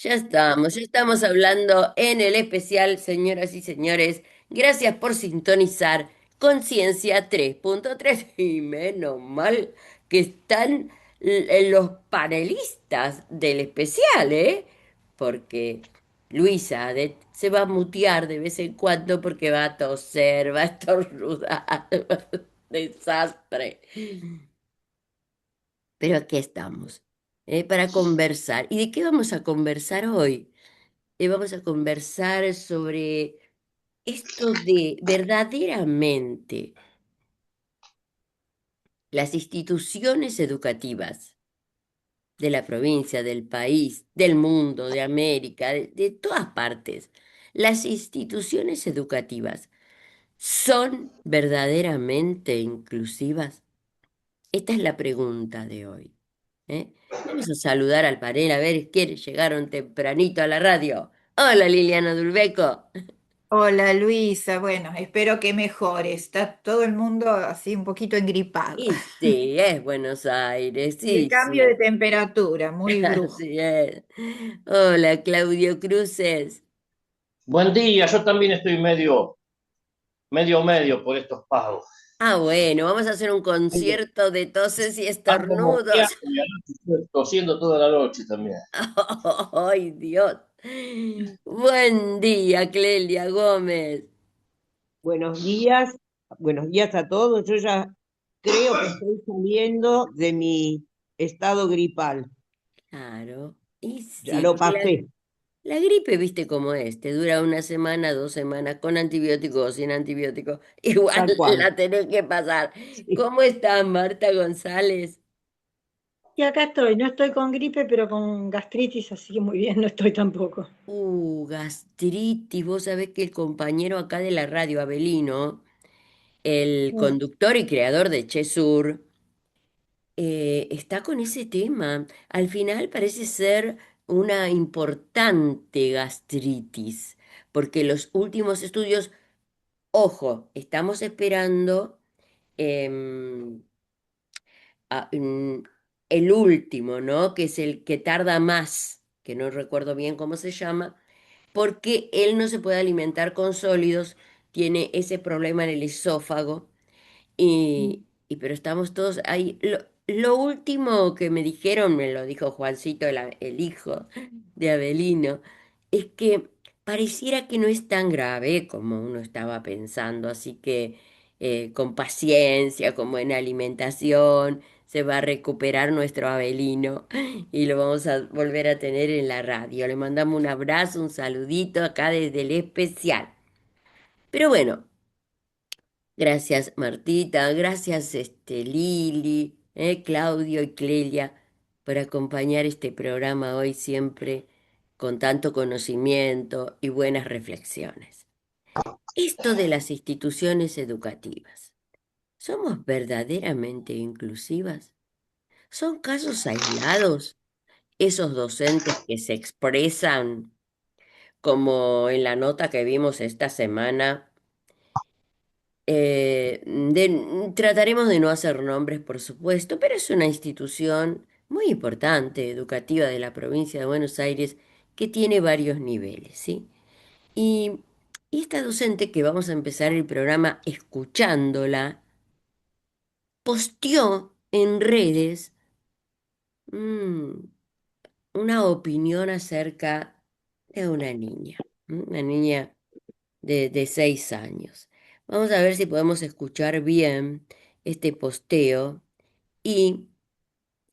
Ya estamos hablando en el especial, señoras y señores. Gracias por sintonizar Conciencia 3.3 y menos mal que están los panelistas del especial, ¿eh? Porque Luisa se va a mutear de vez en cuando porque va a toser, va a estornudar. Desastre. Pero aquí estamos, para conversar. ¿Y de qué vamos a conversar hoy? Vamos a conversar sobre esto de verdaderamente las instituciones educativas de la provincia, del país, del mundo, de América, de todas partes. Las instituciones educativas son verdaderamente inclusivas. Esta es la pregunta de hoy. ¿Eh? Vamos a saludar al panel a ver quiénes llegaron tempranito a la radio. Hola Liliana Dulbeco. Hola Luisa, bueno, espero que mejore. Está todo el mundo así un poquito engripado. Y sí, es Buenos Aires, Y el sí, cambio de sí, temperatura, muy brusco. así es. Hola Claudio Cruces. Buen día, yo también estoy medio por estos pagos. Ah, bueno, vamos a hacer un Ando, concierto de toses y ando estornudos. mosqueando y anoche estuve tosiendo toda la noche también. ¡Ay, Dios! Buen día, Clelia Gómez. Buenos días a todos. Yo ya creo que estoy saliendo de mi estado gripal. Claro. Y Ya sí, lo porque pasé, la gripe, viste cómo es, te dura una semana, 2 semanas, con antibiótico o sin antibiótico. Igual tal cual. la tenés que pasar. Sí. ¿Cómo está Marta González? Y acá estoy, no estoy con gripe, pero con gastritis, así que muy bien, no estoy tampoco. Gastritis. Vos sabés que el compañero acá de la radio, Abelino, el Mm. conductor y creador de Chesur, está con ese tema. Al final parece ser una importante gastritis, porque los últimos estudios, ojo, estamos esperando em, a- mm, el último, ¿no? Que es el que tarda más, que no recuerdo bien cómo se llama, porque él no se puede alimentar con sólidos, tiene ese problema en el esófago pero estamos todos ahí. Lo último que me dijeron, me lo dijo Juancito, el hijo de Abelino, es que pareciera que no es tan grave como uno estaba pensando, así que con paciencia, con buena alimentación, se va a recuperar nuestro Abelino y lo vamos a volver a tener en la radio. Le mandamos un abrazo, un saludito acá desde el especial. Pero bueno. Gracias Martita, gracias Lili, Claudio y Clelia por acompañar este programa hoy siempre con tanto conocimiento y buenas reflexiones. Esto de las instituciones educativas, ¿somos verdaderamente inclusivas? ¿Son casos aislados esos docentes que se expresan como en la nota que vimos esta semana? Trataremos de no hacer nombres, por supuesto, pero es una institución muy importante, educativa de la provincia de Buenos Aires, que tiene varios niveles, ¿sí? Y, y esta docente que vamos a empezar el programa escuchándola, posteó en redes mm, una opinión acerca de una niña de 6 años. Vamos a ver si podemos escuchar bien este posteo y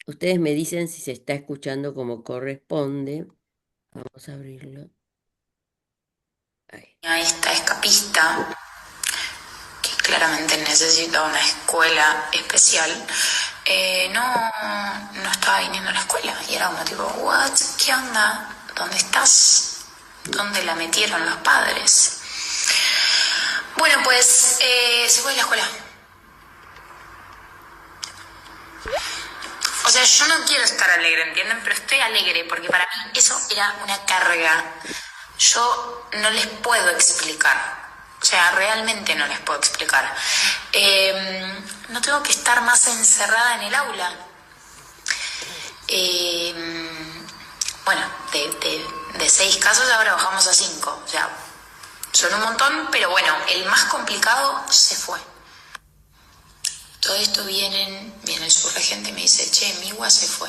ustedes me dicen si se está escuchando como corresponde. Vamos a abrirlo. Ahí. A esta escapista, que claramente necesita una escuela especial, no estaba viniendo a la escuela. Y era como tipo, ¿what? ¿Qué onda? ¿Dónde estás? ¿Dónde la metieron los padres? Bueno, pues se fue de la escuela. O sea, yo no quiero estar alegre, ¿entienden? Pero estoy alegre porque para mí eso era una carga. Yo no les puedo explicar. O sea, realmente no les puedo explicar. No tengo que estar más encerrada en el aula. Bueno, de 6 casos ahora bajamos a 5. O sea, son un montón, pero bueno, el más complicado se fue. Todo esto viene el subregente y me dice, che, Miwa se fue.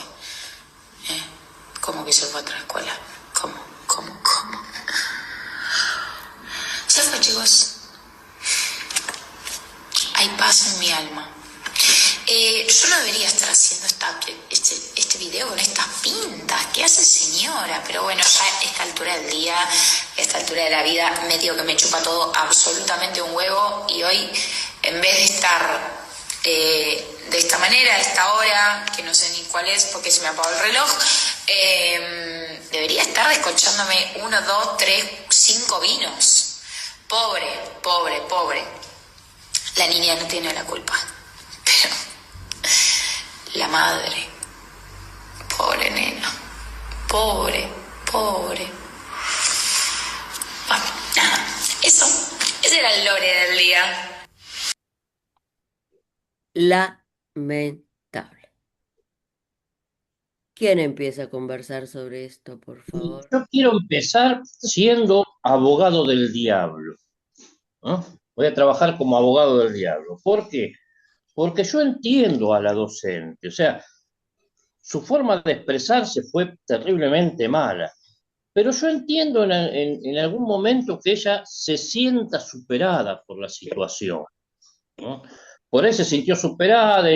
¿Cómo que se fue a otra escuela? ¿Cómo? Se fue, chicos. Hay paz en mi alma. Yo no debería estar haciendo este video con estas pintas. ¿Qué hace señora? Pero bueno, ya a esta altura del día, a esta altura de la vida, medio que me chupa todo absolutamente un huevo. Y hoy, en vez de estar de esta manera, a esta hora, que no sé ni cuál es porque se me apagó el reloj, debería estar descorchándome 1, 2, 3, 5 vinos. Pobre. La niña no tiene la culpa, pero la madre, pobre nena, pobre. Bueno, nada, ese era el lore del día. Lamentable. ¿Quién empieza a conversar sobre esto, por Y favor? yo quiero empezar siendo abogado del diablo, ¿no? Voy a trabajar como abogado del diablo. ¿Por qué? Porque yo entiendo a la docente, o sea, su forma de expresarse fue terriblemente mala, pero yo entiendo en algún momento que ella se sienta superada por la situación, ¿no? Por ahí se sintió superada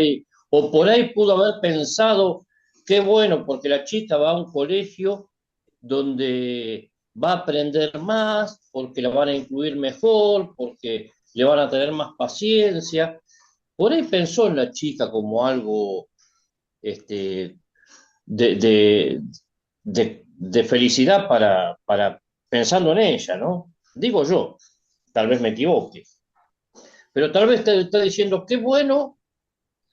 o por ahí pudo haber pensado, qué bueno, porque la chica va a un colegio donde va a aprender más, porque la van a incluir mejor, porque le van a tener más paciencia. Por ahí pensó en la chica como algo este, de, de, de felicidad pensando en ella, ¿no? Digo yo, tal vez me equivoque, pero tal vez te está diciendo, qué bueno,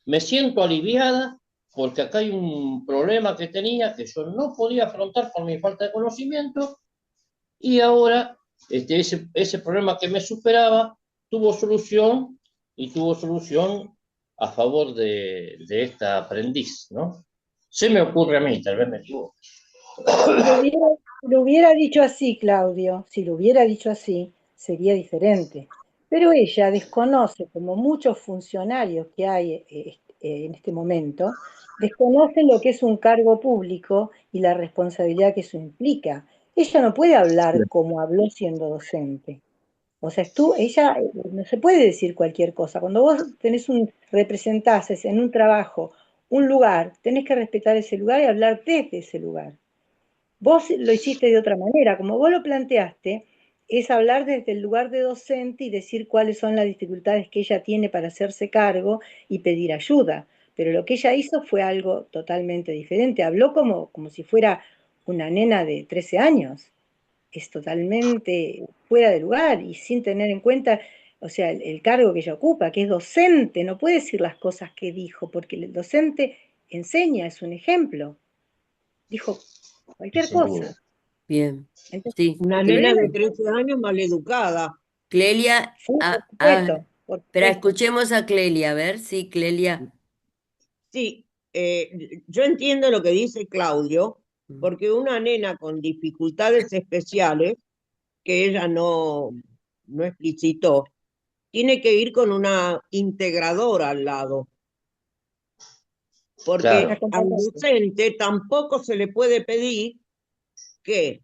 me siento aliviada porque acá hay un problema que tenía que yo no podía afrontar por mi falta de conocimiento y ahora ese problema que me superaba tuvo solución y tuvo solución a favor de esta aprendiz, ¿no? Se me ocurre a mí, tal vez me equivoco. Si lo hubiera dicho así, Claudio, si lo hubiera dicho así, sería diferente. Pero ella desconoce, como muchos funcionarios que hay en este momento, desconocen lo que es un cargo público y la responsabilidad que eso implica. Ella no puede hablar como habló siendo docente. O sea, ella no se puede decir cualquier cosa. Cuando vos representás en un trabajo un lugar, tenés que respetar ese lugar y hablar desde ese lugar. Vos lo hiciste de otra manera, como vos lo planteaste, es hablar desde el lugar de docente y decir cuáles son las dificultades que ella tiene para hacerse cargo y pedir ayuda. Pero lo que ella hizo fue algo totalmente diferente. Habló como si fuera una nena de 13 años. Es totalmente fuera de lugar y sin tener en cuenta, o sea, el cargo que ella ocupa, que es docente. No puede decir las cosas que dijo, porque el docente enseña, es un ejemplo. Dijo cualquier Sin duda. cosa. Bien, Entonces, sí. Una el nena problema de es, 13 años maleducada. Clelia, sí, por supuesto, por espera, supuesto. escuchemos a Clelia, a ver si Clelia. Sí, yo entiendo lo que dice Claudio, Mm. porque una nena con dificultades especiales, que ella no explicitó, tiene que ir con una integradora al lado, porque Claro, al docente tampoco se le puede pedir que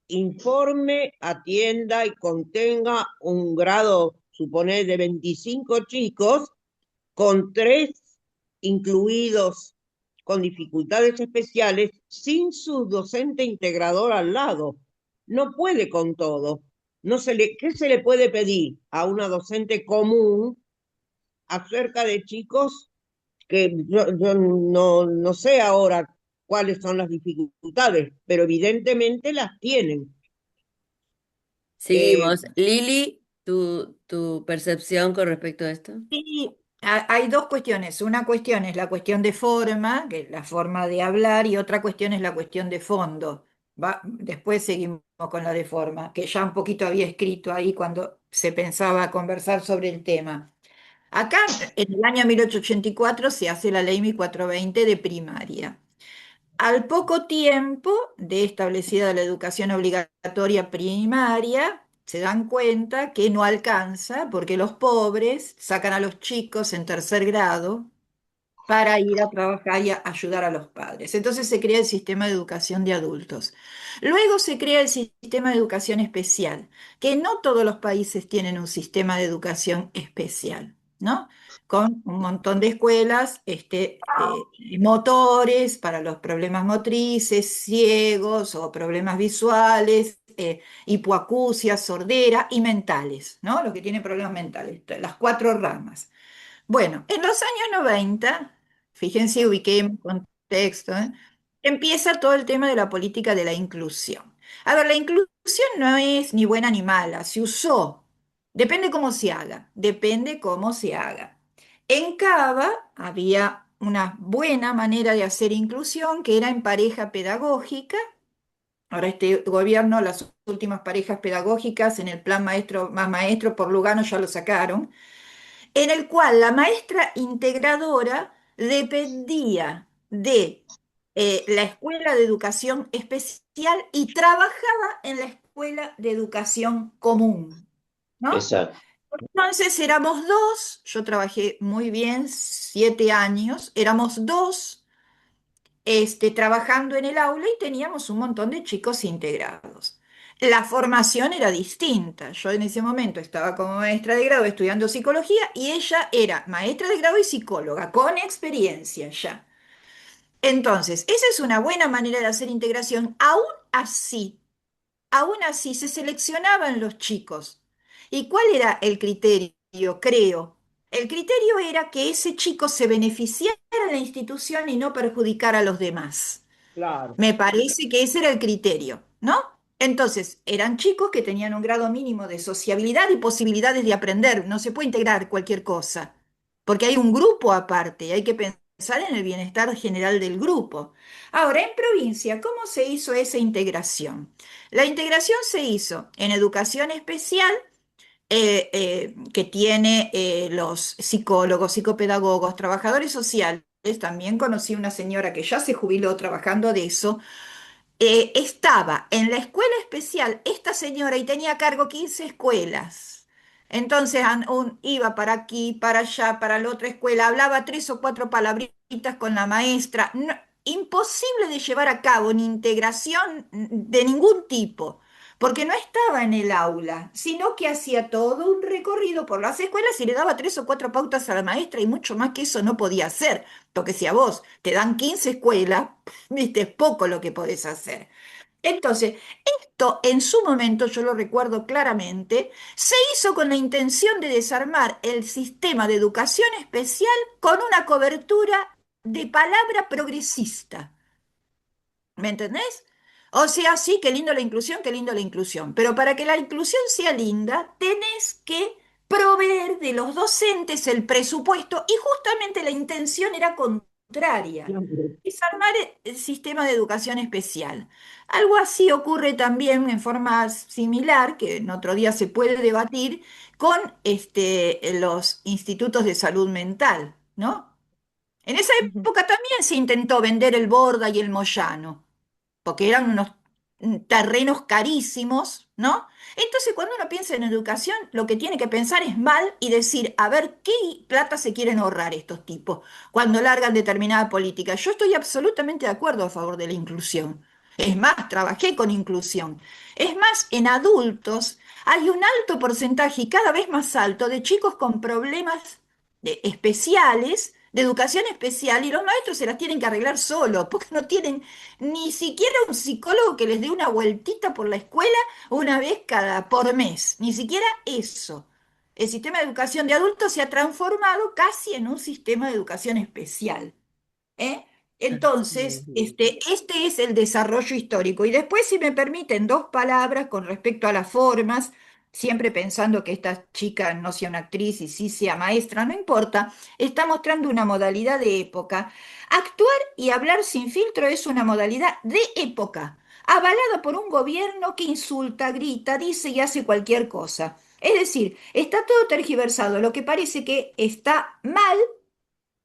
informe, atienda y contenga un grado, suponer, de 25 chicos, con 3 incluidos con dificultades especiales, sin su docente integrador al lado. No puede con todo. ¿Qué se le puede pedir a una docente común acerca de chicos que yo no sé ahora cuáles son las dificultades, pero evidentemente las tienen? Eh, Seguimos. Lili, tu percepción con respecto a esto. Y hay dos cuestiones. Una cuestión es la cuestión de forma, que es la forma de hablar, y otra cuestión es la cuestión de fondo. Después seguimos con la de forma, que ya un poquito había escrito ahí cuando se pensaba conversar sobre el tema. Acá, en el año 1884, se hace la ley 1420 de primaria. Al poco tiempo de establecida la educación obligatoria primaria, se dan cuenta que no alcanza porque los pobres sacan a los chicos en tercer grado para ir a trabajar y a ayudar a los padres. Entonces se crea el sistema de educación de adultos. Luego se crea el sistema de educación especial, que no todos los países tienen un sistema de educación especial, ¿no? Con un montón de escuelas, motores para los problemas motrices, ciegos o problemas visuales, hipoacusia, sordera y mentales, ¿no? Los que tienen problemas mentales, las cuatro ramas. Bueno, en los años 90, fíjense, ubiquemos contexto, empieza todo el tema de la política de la inclusión. A ver, la inclusión no es ni buena ni mala, se usó, depende cómo se haga, depende cómo se haga. En Cava había una buena manera de hacer inclusión que era en pareja pedagógica. Ahora este gobierno, las últimas parejas pedagógicas en el plan maestro más maestro por Lugano ya lo sacaron, en el cual la maestra integradora dependía de la escuela de educación especial y trabajaba en la escuela de educación común, ¿no? Exacto. Entonces éramos dos, yo trabajé muy bien, 7 años, éramos dos trabajando en el aula y teníamos un montón de chicos integrados. La formación era distinta. Yo en ese momento estaba como maestra de grado estudiando psicología y ella era maestra de grado y psicóloga, con experiencia ya. Entonces, esa es una buena manera de hacer integración. Aún así se seleccionaban los chicos. ¿Y cuál era el criterio? Creo. El criterio era que ese chico se beneficiara de la institución y no perjudicara a los demás. Claro. Me parece que ese era el criterio, ¿no? Entonces, eran chicos que tenían un grado mínimo de sociabilidad y posibilidades de aprender. No se puede integrar cualquier cosa, porque hay un grupo aparte y hay que pensar en el bienestar general del grupo. Ahora, en provincia, ¿cómo se hizo esa integración? La integración se hizo en educación especial, que tiene los psicólogos, psicopedagogos, trabajadores sociales. También conocí una señora que ya se jubiló trabajando de eso. Estaba en la escuela especial esta señora y tenía a cargo 15 escuelas. Entonces iba para aquí, para allá, para la otra escuela, hablaba tres o cuatro palabritas con la maestra. Imposible de llevar a cabo ni integración de ningún tipo, porque no estaba en el aula, sino que hacía todo un recorrido por las escuelas y le daba tres o cuatro pautas a la maestra y mucho más que eso no podía hacer, porque si a vos te dan 15 escuelas, viste, es poco lo que podés hacer. Entonces, esto en su momento, yo lo recuerdo claramente, se hizo con la intención de desarmar el sistema de educación especial con una cobertura de palabra progresista. ¿Me entendés? O sea, sí, qué lindo la inclusión, qué lindo la inclusión. Pero para que la inclusión sea linda, tenés que proveer de los docentes el presupuesto y justamente la intención era contraria. Desarmar el sistema de educación especial. Algo así ocurre también en forma similar, que en otro día se puede debatir, con los institutos de salud mental, ¿no? En esa Ujú. época también se intentó vender el Borda y el Moyano porque eran unos terrenos carísimos, ¿no? Entonces, cuando uno piensa en educación, lo que tiene que pensar es mal y decir, a ver, ¿qué plata se quieren ahorrar estos tipos cuando largan determinada política? Yo estoy absolutamente de acuerdo a favor de la inclusión. Es más, trabajé con inclusión. Es más, en adultos hay un alto porcentaje y cada vez más alto de chicos con problemas especiales, de educación especial, y los maestros se las tienen que arreglar solos, porque no tienen ni siquiera un psicólogo que les dé una vueltita por la escuela una vez por mes, ni siquiera eso. El sistema de educación de adultos se ha transformado casi en un sistema de educación especial. ¿Eh? Entonces, Ujú. este es el desarrollo histórico. Y después, si me permiten, dos palabras con respecto a las formas, siempre pensando que esta chica no sea una actriz y sí sea maestra, no importa, está mostrando una modalidad de época. Actuar y hablar sin filtro es una modalidad de época, avalada por un gobierno que insulta, grita, dice y hace cualquier cosa. Es decir, está todo tergiversado. Lo que parece que está mal,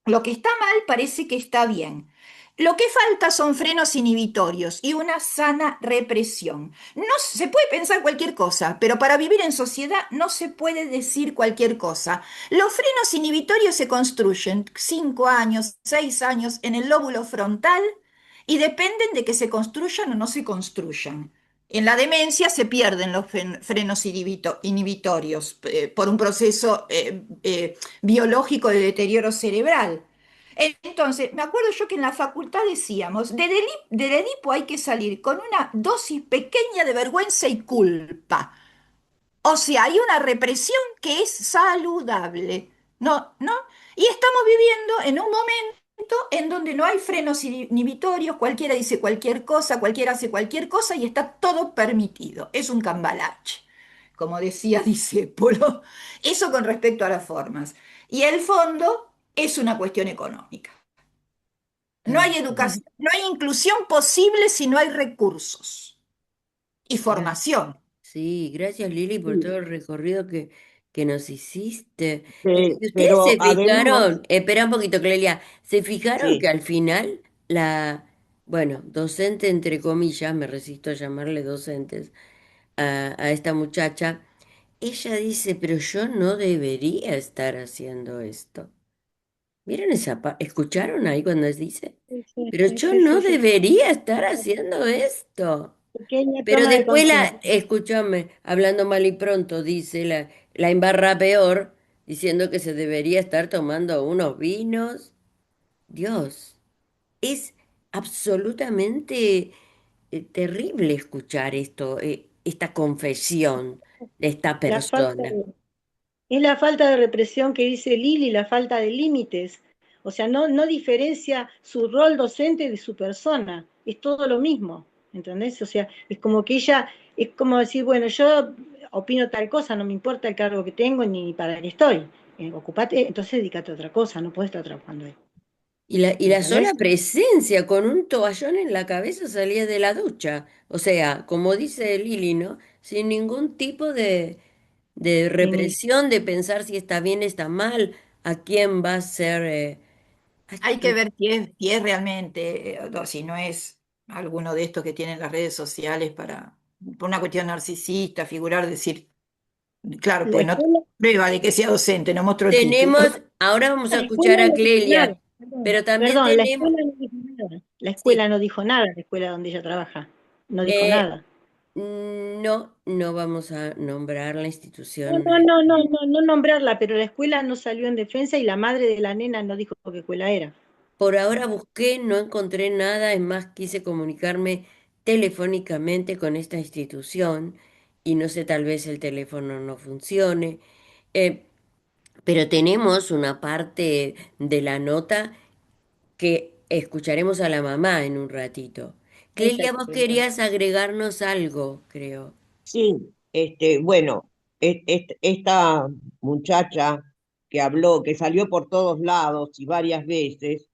lo que está mal parece que está bien. Lo que falta son frenos inhibitorios y una sana represión. No se puede pensar cualquier cosa, pero para vivir en sociedad no se puede decir cualquier cosa. Los frenos inhibitorios se construyen 5 años, 6 años en el lóbulo frontal y dependen de que se construyan o no se construyan. En la demencia se pierden los frenos inhibitorios por un proceso biológico de deterioro cerebral. Entonces, me acuerdo yo que en la facultad decíamos, del Edipo hay que salir con una dosis pequeña de vergüenza y culpa. O sea, hay una represión que es saludable. ¿No? ¿No? Y estamos viviendo en un momento en donde no hay frenos inhibitorios, cualquiera dice cualquier cosa, cualquiera hace cualquier cosa y está todo permitido. Es un cambalache, como decía Discépolo. Eso con respecto a las formas. Y el fondo es una cuestión económica. No Tal hay cual. educación, no hay inclusión posible si no hay recursos y Gra- formación. Sí, gracias Lili por todo Sí, el recorrido que nos hiciste. Y ustedes pero se además, fijaron, espera un poquito, Clelia, se fijaron que sí, al final bueno, docente entre comillas, me resisto a llamarle docentes a esta muchacha, ella dice, pero yo no debería estar haciendo esto. ¿Vieron ¿Escucharon ahí cuando dice? Sí, sí, Pero sí, yo sí, no sí, sí. debería estar haciendo esto. Pequeña Pero toma de después conciencia. escúchame, hablando mal y pronto, dice la embarra peor, diciendo que se debería estar tomando unos vinos. Dios, es absolutamente terrible escuchar esto, esta confesión de esta La falta persona. de, es la falta de represión que dice Lili, la falta de límites. O sea, no diferencia su rol docente de su persona. Es todo lo mismo, ¿entendés? O sea, es como que ella, es como decir, bueno, yo opino tal cosa, no me importa el cargo que tengo ni para qué estoy. Ocupate, entonces dedícate a otra cosa, no puedes estar trabajando ahí. Y la sola ¿Entendés? presencia con un toallón en la cabeza salía de la ducha. O sea, como dice Lili, ¿no? Sin ningún tipo de Y ni represión, de pensar si está bien, está mal, a quién va a ser. Hay que ver si es realmente, o si no es alguno de estos que tienen las redes sociales por una cuestión narcisista, figurar, decir, claro, la pues no escuela, prueba de que sea docente, no mostró el título. Ahora vamos a la escuchar escuela a no dijo nada. Clelia, Perdón, pero también perdón, la tenemos. escuela no dijo nada. La escuela Sí, no dijo nada, la escuela donde ella trabaja. No dijo eh, nada. no, no vamos a nombrar la No, institución. no, no, no, no, no nombrarla, pero la escuela no salió en defensa y la madre de la nena no dijo qué escuela era. Por ahora busqué, no encontré nada, es más, quise comunicarme telefónicamente con esta institución y no sé, tal vez el teléfono no funcione, eh, pero tenemos una parte de la nota que escucharemos a la mamá en un ratito. Clelia, Exacto, vos preguntaba. querías agregarnos algo, creo. sí, bueno, esta muchacha que habló, que salió por todos lados y varias veces,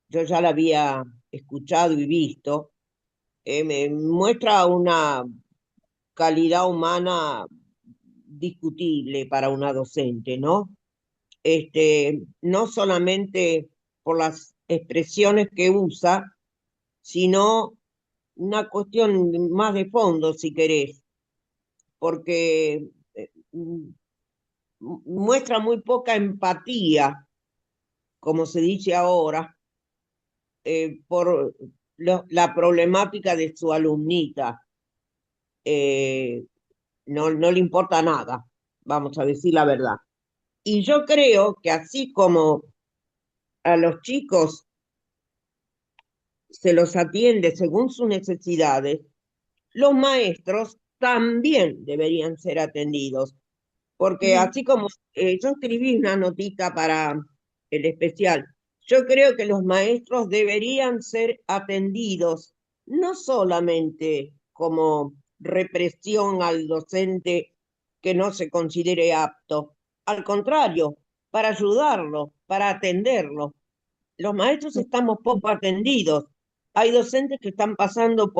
yo ya la había escuchado y visto, me muestra una calidad humana discutible para una docente, ¿no? No solamente por las expresiones que usa, sino una cuestión más de fondo, si querés, porque muestra muy poca empatía, como se dice ahora, por la problemática de su alumnita. Eh, no le importa nada, vamos a decir la verdad. Y yo creo que así como a los chicos se los atiende según sus necesidades, los maestros también deberían ser atendidos, porque Ujú. así como yo escribí una notita para el especial, yo creo que los maestros deberían ser atendidos no solamente como represión al docente que no se considere apto, al contrario, para ayudarlo, para atenderlo. Los maestros estamos poco atendidos. Hay docentes que están pasando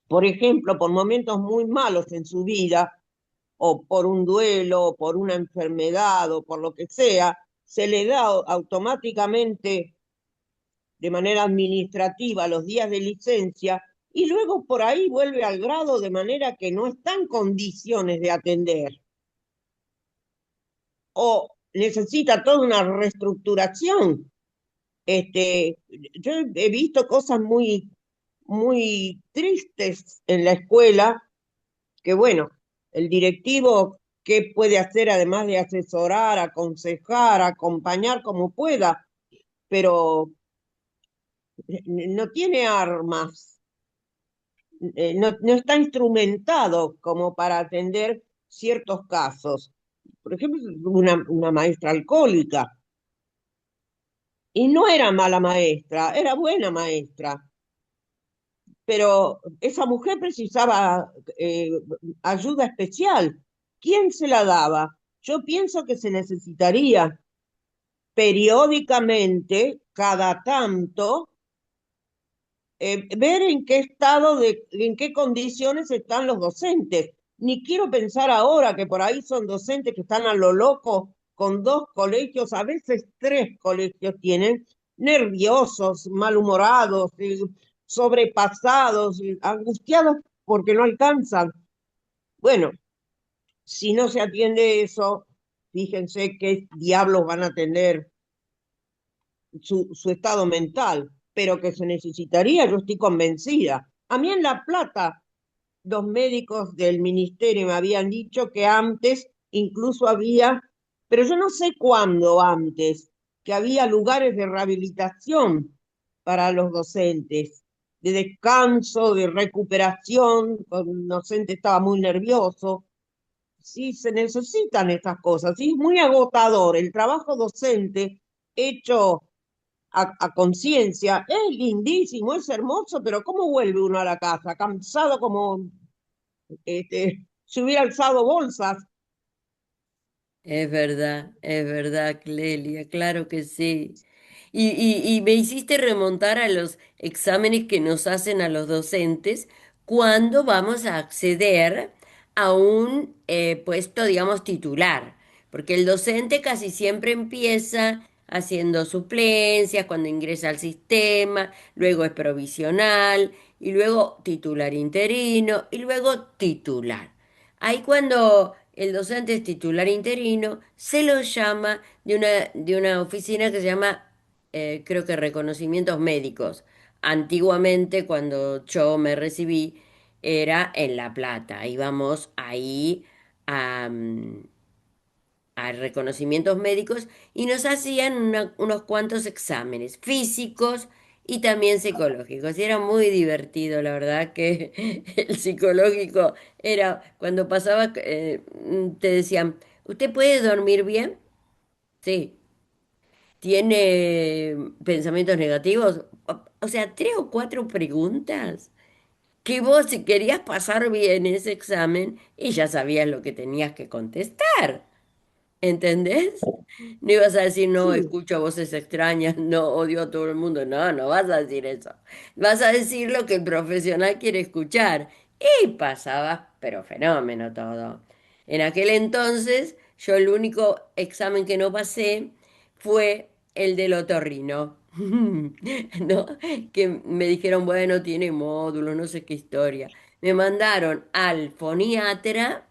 por ejemplo, por momentos muy malos en su vida, o por un duelo, o por una enfermedad, o por lo que sea, se le da automáticamente de manera administrativa los días de licencia y luego por ahí vuelve al grado de manera que no está en condiciones de atender o necesita toda una reestructuración. Yo he visto cosas muy, muy tristes en la escuela, que bueno, el directivo, ¿qué puede hacer además de asesorar, aconsejar, acompañar como pueda? Pero no tiene armas, no está instrumentado como para atender ciertos casos. Por ejemplo, una maestra alcohólica. Y no era mala maestra, era buena maestra, pero esa mujer precisaba ayuda especial. ¿Quién se la daba? Yo pienso que se necesitaría periódicamente, cada tanto, ver en qué estado, en qué condiciones están los docentes. Ni quiero pensar ahora que por ahí son docentes que están a lo loco con 2 colegios, a veces 3 colegios tienen, nerviosos, malhumorados, sobrepasados, angustiados porque no alcanzan. Bueno, si no se atiende eso, fíjense qué diablos van a tener su estado mental, pero que se necesitaría, yo estoy convencida. A mí en La Plata, los médicos del ministerio me habían dicho que antes incluso había, pero yo no sé cuándo antes, que había lugares de rehabilitación para los docentes, de descanso, de recuperación, cuando un docente estaba muy nervioso. Sí, se necesitan estas cosas, sí, es muy agotador. El trabajo docente hecho a conciencia, es lindísimo, es hermoso, pero ¿cómo vuelve uno a la casa? Cansado como si hubiera alzado bolsas. Es verdad, Clelia, claro que sí. Y me hiciste remontar a los exámenes que nos hacen a los docentes cuando vamos a acceder a un puesto, digamos, titular, porque el docente casi siempre empieza haciendo suplencias cuando ingresa al sistema, luego es provisional y luego titular interino y luego titular. Ahí cuando el docente es titular interino, se lo llama de una oficina que se llama, creo que reconocimientos médicos. Antiguamente, cuando yo me recibí, era en La Plata. Íbamos ahí a, a reconocimientos médicos y nos hacían unos cuantos exámenes físicos y también psicológicos. Y era muy divertido, la verdad que el psicológico era cuando pasaba, te decían, ¿usted puede dormir bien? Sí. ¿Tiene pensamientos negativos? O sea, 3 o 4 preguntas que vos si querías pasar bien ese examen y ya sabías lo que tenías que contestar. ¿Entendés? No ibas a decir, no, Sí, escucho voces extrañas, no, odio a todo el mundo. No, no vas a decir eso. Vas a decir lo que el profesional quiere escuchar. Y pasaba, pero fenómeno todo. En aquel entonces, yo el único examen que no pasé fue el del otorrino. ¿No? Que me dijeron, bueno, tiene módulos, no sé qué historia. Me mandaron al foniatra.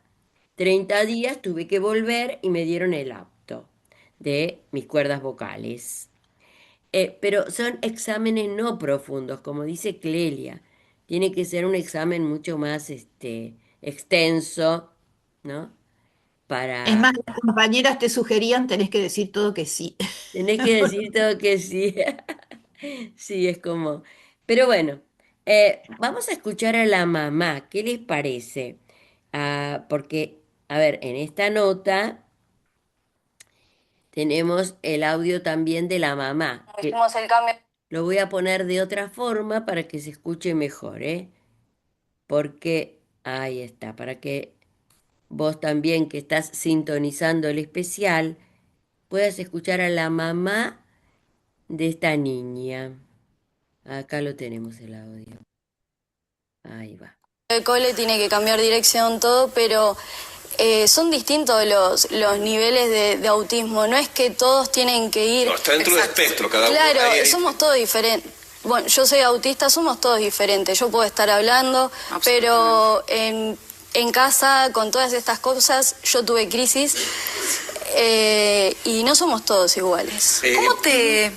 30 días tuve que volver y me dieron el apto de mis cuerdas vocales. Pero son exámenes no profundos, como dice Clelia. Tiene que ser un examen mucho más extenso, ¿no? Es Para... más, las compañeras te sugerían, tenés que decir todo que sí. Tenés que decir todo que sí. Sí, es como... Pero bueno, vamos a escuchar a la mamá. ¿Qué les parece? Ah, porque, a ver, en esta nota tenemos el audio también de la mamá, que hicimos el cambio. Lo voy a poner de otra forma para que se escuche mejor, ¿eh? Porque ahí está, para que vos también que estás sintonizando el especial puedas escuchar a la mamá de esta niña. Acá lo tenemos el audio. Ahí va. El cole tiene que cambiar dirección todo, pero son distintos los niveles de autismo. No es que todos tienen que ir... No, está dentro del espectro, cada uno. Claro, Ahí- somos todos diferentes. Bueno, yo soy autista, somos todos diferentes. Yo puedo estar hablando, pero en casa, con todas estas cosas, yo tuve crisis y no somos todos iguales. ¿Cómo te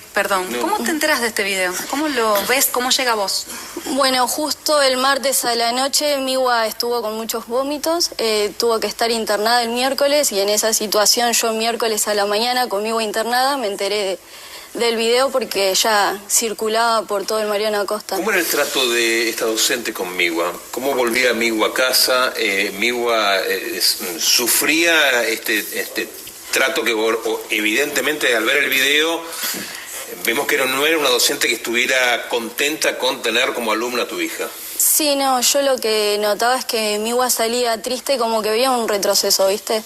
enteras de este video? ¿Cómo lo ves? ¿Cómo llega a vos? Bueno, justo el martes a la noche Miwa estuvo con muchos vómitos, tuvo que estar internada el miércoles y en esa situación yo miércoles a la mañana con Miwa internada me enteré del video porque ya circulaba por todo el Mariano Acosta. ¿Cómo era el trato de esta docente con Miwa? ¿Cómo volvía Miwa a casa? ¿Miwa sufría este trato que evidentemente al ver el video vemos que no era una docente que estuviera contenta con tener como alumna a tu hija? Sí, no, yo lo que notaba es que Miwa salía triste, como que veía un retroceso, ¿viste?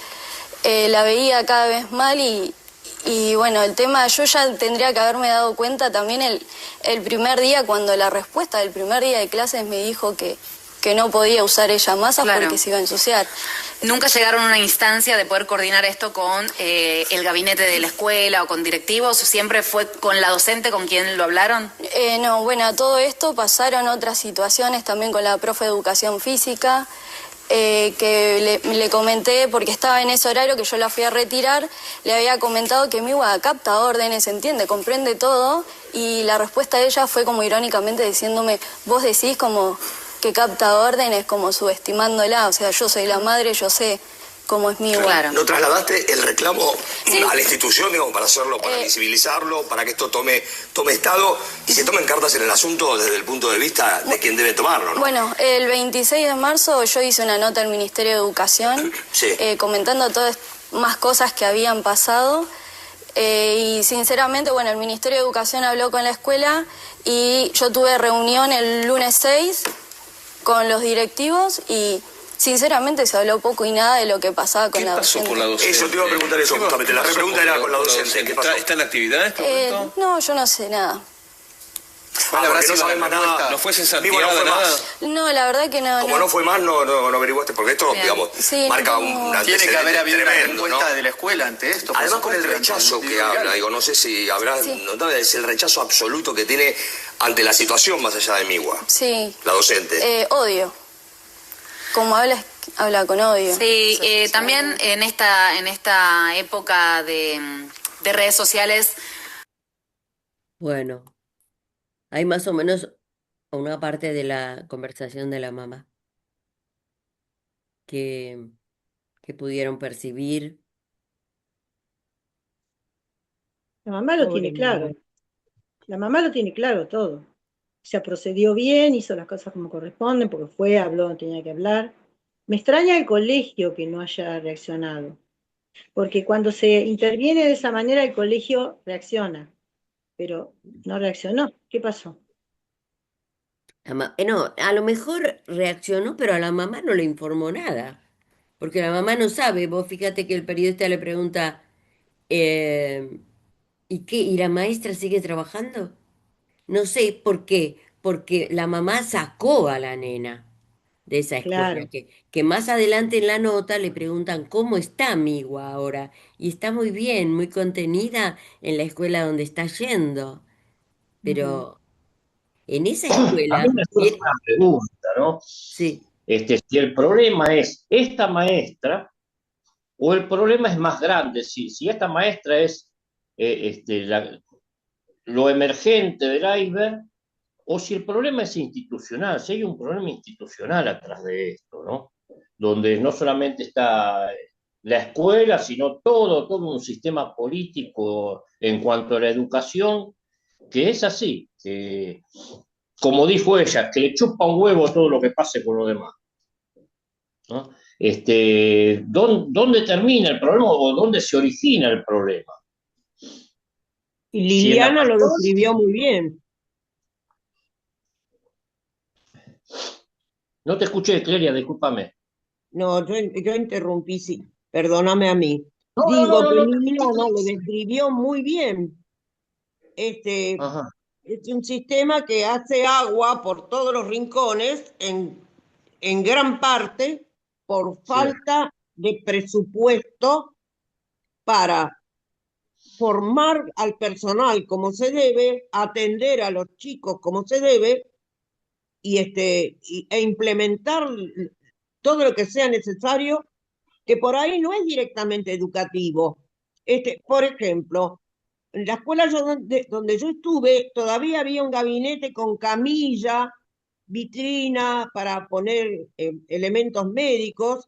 La veía cada vez mal y bueno, el tema, yo ya tendría que haberme dado cuenta también el primer día, cuando la respuesta del primer día de clases me dijo que no podía usar ella masas porque se iba a ensuciar. ¿Nunca llegaron a una instancia de poder coordinar esto con el gabinete de la escuela o con directivos? ¿Siempre fue con la docente con quien lo hablaron? No, bueno, a todo esto pasaron otras situaciones también con la profe de educación física, que le comenté, porque estaba en ese horario que yo la fui a retirar, le había comentado que Miwa capta órdenes, entiende, comprende todo, y la respuesta de ella fue como irónicamente diciéndome, vos decís como que capta órdenes, como subestimándola, o sea, yo soy la madre, yo sé cómo es Miwa. Claro. ¿No trasladaste el reclamo Sí. a la institución, digamos, para hacerlo, para visibilizarlo, para que esto tome estado y se tomen cartas en el asunto desde el punto de vista de quien debe tomarlo, ¿no? Bueno, el 26 de marzo yo hice una nota al Ministerio de Educación Sí. comentando todas más cosas que habían pasado y sinceramente, bueno, el Ministerio de Educación habló con la escuela y yo tuve reunión el lunes 6 con los directivos y sinceramente se habló poco y nada de lo que pasaba con ¿Qué la pasó docente. con la docente? Eso te iba a preguntar eso, ¿Qué justamente. La pasó pregunta era con la docente. ¿Qué pasó? ¿Está en actividad en este momento? No, yo no sé nada. Porque no sabes más nada. ¿No fue Miwa cesanteada no fue nada? más. No, la verdad que no. Como no fue más, no averiguaste, porque esto, Bien. digamos, Sí, marca no. un Tiene que haber antecedente habido una tremendo, respuesta ¿no? de la escuela ante esto. por Además con el supuesto, rechazo ante el que legal. habla, digo, no sé si habrás Sí. notado, es el rechazo absoluto que tiene ante la situación más allá de Miwa, Sí, la docente. odio. Como habla con odio. Sí, también en esta época de redes sociales. Bueno, hay más o menos una parte de la conversación de la mamá que, que pudieron percibir. La mamá lo Pobre tiene claro. Miwa. La mamá lo tiene claro todo. Se procedió bien, hizo las cosas como corresponden, porque fue, habló, no tenía que hablar. Me extraña el colegio que no haya reaccionado, porque cuando se interviene de esa manera el colegio reacciona, pero no reaccionó. ¿Qué pasó? No, a lo mejor reaccionó, pero a la mamá no le informó nada, porque la mamá no sabe. Vos fíjate que el periodista le pregunta, eh, ¿y qué? ¿Y la maestra sigue trabajando? No sé por qué, porque la mamá sacó a la nena de esa escuela, Claro. que más adelante en la nota le preguntan cómo está Migua ahora, y está muy bien, muy contenida en la escuela donde está yendo, pero en esa A mí escuela, me surge una pregunta, ¿no? sí, Si el problema es esta maestra o el problema es más grande, si esta maestra es lo emergente del iceberg, o si el problema es institucional, si hay un problema institucional atrás de esto, ¿no? Donde no solamente está la escuela, sino todo un sistema político en cuanto a la educación, que es así, que, como dijo ella, que le chupa un huevo todo lo que pase con lo demás, ¿no? ¿Dónde termina el problema o dónde se origina el problema? Y Si en la Liliana lo mayor- describió muy bien. No te escuché, Clelia, discúlpame. No, yo interrumpí, sí. Perdóname a mí. No, Digo no, que no, Liliana lo describió muy bien. Ajá. Es un sistema que hace agua por todos los rincones, en gran parte por falta de presupuesto para formar al personal como se debe, atender a los chicos como se debe e implementar todo lo que sea necesario, que por ahí no es directamente educativo. Por ejemplo, en la escuela donde yo estuve, todavía había un gabinete con camilla, vitrina para poner elementos médicos,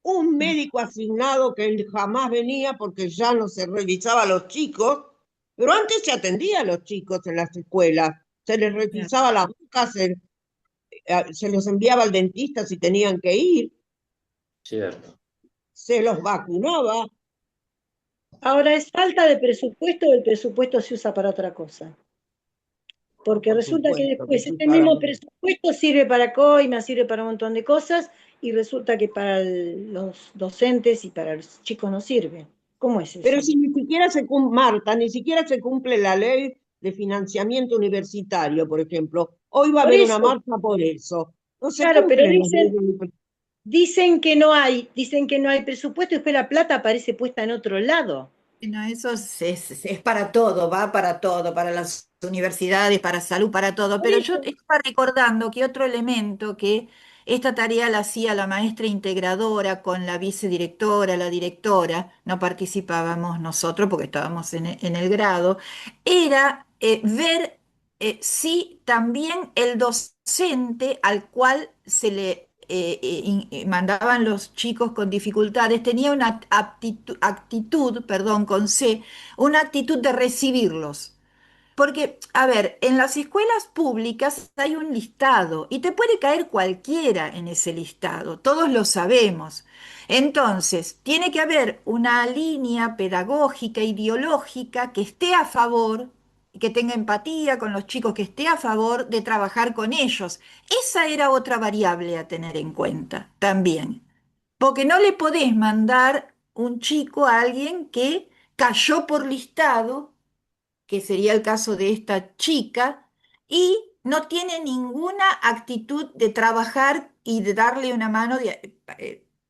un médico asignado que jamás venía porque ya no se revisaba a los chicos, pero antes se atendía a los chicos en las escuelas, se les revisaba la boca, se los enviaba al dentista si tenían que ir, Cierto. se los vacunaba. Ahora, ¿es falta de presupuesto o el presupuesto se usa para otra cosa? Porque Por resulta que supuesto que después sí, este para mismo mí. presupuesto sirve para coimas, sirve para un montón de cosas, y resulta que para los docentes y para los chicos no sirve. ¿Cómo es Pero eso? si ni siquiera Marta, ni siquiera se cumple la ley de financiamiento universitario, por ejemplo. Hoy va a Por haber una eso, marcha por eso. No se claro, pero cumplen las leyes. dicen que no hay presupuesto y después la plata aparece puesta en otro lado. No, eso es para todo, va para todo, para las universidades, para salud, para todo. Por Pero yo eso, estaba recordando que otro elemento que esta tarea la hacía la maestra integradora con la vicedirectora, la directora, no participábamos nosotros porque estábamos en el grado, era ver si también el docente al cual se le mandaban los chicos con dificultades tenía una actitud, perdón, con C, una actitud de recibirlos. Porque, a ver, en las escuelas públicas hay un listado y te puede caer cualquiera en ese listado, todos lo sabemos. Entonces, tiene que haber una línea pedagógica, ideológica que esté a favor, que tenga empatía con los chicos, que esté a favor de trabajar con ellos. Esa era otra variable a tener en cuenta también. Porque no le podés mandar un chico a alguien que cayó por listado, que sería el caso de esta chica, y no tiene ninguna actitud de trabajar y de darle una mano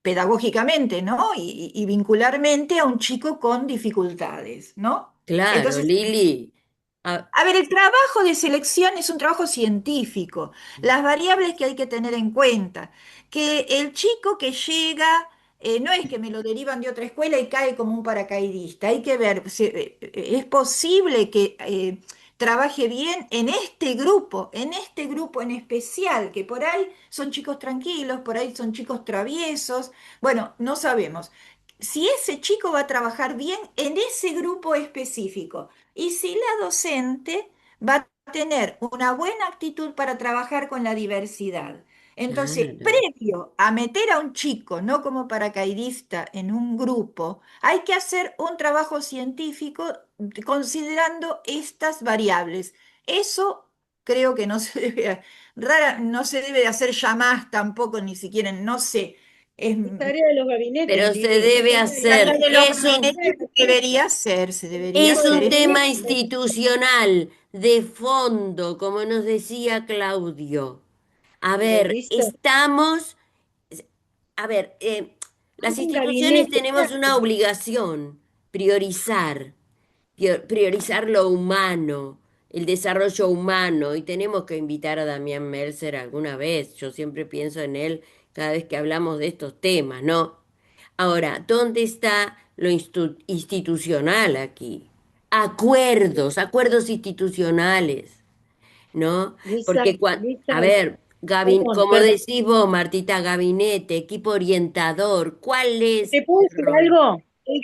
pedagógicamente, ¿no? Y vincularmente a un chico con dificultades, ¿no? Claro, Entonces, Lili. Ah, a ver, el trabajo de selección es un trabajo científico. Las variables que hay que tener en cuenta, que el chico que llega, no es que me lo derivan de otra escuela y cae como un paracaidista. Hay que ver si es posible que trabaje bien en este grupo en especial, que por ahí son chicos tranquilos, por ahí son chicos traviesos. Bueno, no sabemos. Si ese chico va a trabajar bien en ese grupo específico. Y si la docente va a tener una buena actitud para trabajar con la diversidad. Entonces, claro. previo a meter a un chico, no como paracaidista, en un grupo, hay que hacer un trabajo científico considerando estas variables. Eso creo que no se debe, no se debe de hacer ya más tampoco, ni siquiera, no sé. Es, es tarea de los gabinetes, Pero se Lili. debe tarea hacer. de los gabinetes debería ser, se debería Es hacer. un Es tema cierto. institucional, de fondo, como nos decía Claudio. A Pero ver, viste, a ver, hay las un instituciones gabinete, tenemos una exacto. obligación, priorizar, priorizar lo humano, el desarrollo humano, y tenemos que invitar a Damián Meltzer alguna vez. Yo siempre pienso en él cada vez que hablamos de estos temas, ¿no? Ahora, ¿dónde está lo institucional aquí? Acuerdos, acuerdos institucionales, ¿no? Luisa, Porque, Luisa, a ver, perdón, como perdón. decís vos, Martita, gabinete, equipo orientador, ¿cuál es ¿Te puedo el decir rol? algo? El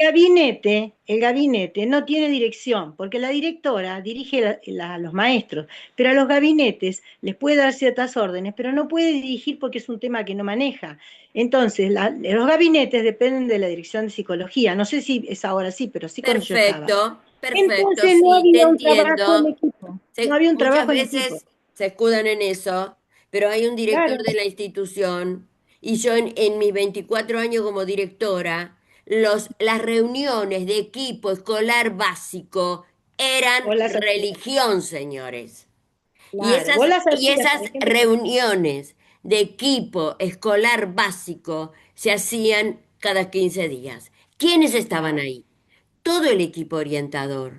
gabinete no tiene dirección, porque la directora dirige a los maestros, pero a los gabinetes les puede dar ciertas órdenes, pero no puede dirigir porque es un tema que no maneja. Entonces, los gabinetes dependen de la dirección de psicología. No sé si es ahora sí, pero sí cuando yo estaba. Perfecto, perfecto, Entonces no sí, te había un trabajo en entiendo. equipo, no había un Muchas trabajo en equipo. veces se escudan en eso, pero hay un director Claro, de la institución y yo en mis 24 años como directora, las reuniones de equipo escolar básico eran vos las hacías, religión, señores. claro, vos las Y hacías, por esas ejemplo, reuniones de equipo escolar básico se hacían cada 15 días. ¿Quiénes estaban ahí? Todo el equipo orientador,